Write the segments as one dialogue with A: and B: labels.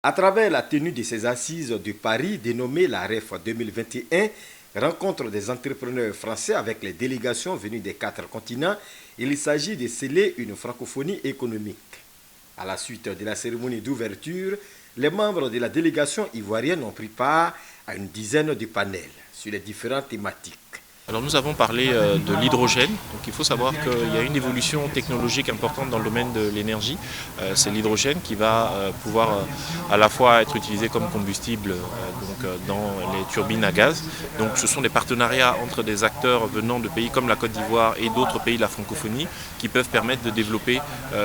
A: À travers la tenue de ces assises de Paris dénommée la REF 2021, rencontre des entrepreneurs français avec les délégations venues des 4 continents, il s'agit de sceller une francophonie économique. À la suite de la cérémonie d'ouverture, les membres de la délégation ivoirienne ont pris part à une dizaine de panels sur les différentes thématiques.
B: Alors nous avons parlé de l'hydrogène. Donc il faut savoir qu'il y a une évolution technologique importante dans le domaine de l'énergie. C'est l'hydrogène qui va pouvoir à la fois être utilisé comme combustible dans les turbines à gaz. Donc ce sont des partenariats entre des acteurs venant de pays comme la Côte d'Ivoire et d'autres pays de la francophonie qui peuvent permettre de développer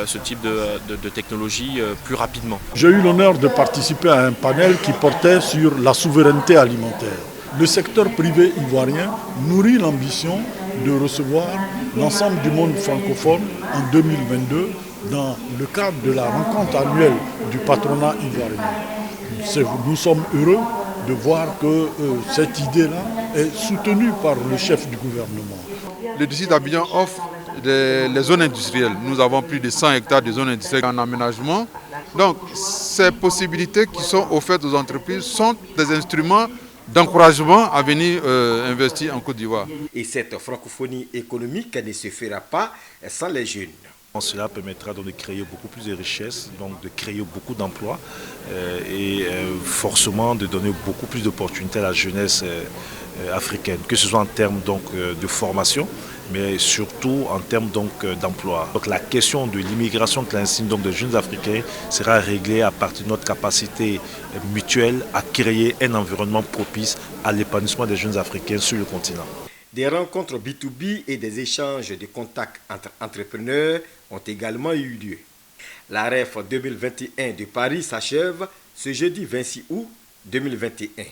B: ce type de technologie plus rapidement.
C: J'ai eu l'honneur de participer à un panel qui portait sur la souveraineté alimentaire. Le secteur privé ivoirien nourrit l'ambition de recevoir l'ensemble du monde francophone en 2022 dans le cadre de la rencontre annuelle du patronat ivoirien. Nous sommes heureux de voir que cette idée-là est soutenue par le chef du gouvernement.
D: Le district d'Abidjan offre les zones industrielles. Nous avons plus de 100 hectares de zones industrielles en aménagement. Donc ces possibilités qui sont offertes aux entreprises sont des instruments d'encouragement à venir investir en Côte d'Ivoire.
A: Et cette francophonie économique ne se fera pas sans les jeunes.
E: Cela permettra donc de créer beaucoup plus de richesses, donc de créer beaucoup d'emplois et forcément de donner beaucoup plus d'opportunités à la jeunesse africaine, que ce soit en termes donc, de formation, mais surtout en termes d'emploi. Donc la question de l'immigration clandestine donc, de jeunes Africains sera réglée à partir de notre capacité mutuelle à créer un environnement propice à l'épanouissement des jeunes Africains sur le continent.
A: Des rencontres B2B et des échanges de contacts entre entrepreneurs ont également eu lieu. La REF 2021 de Paris s'achève ce jeudi 26 août 2021.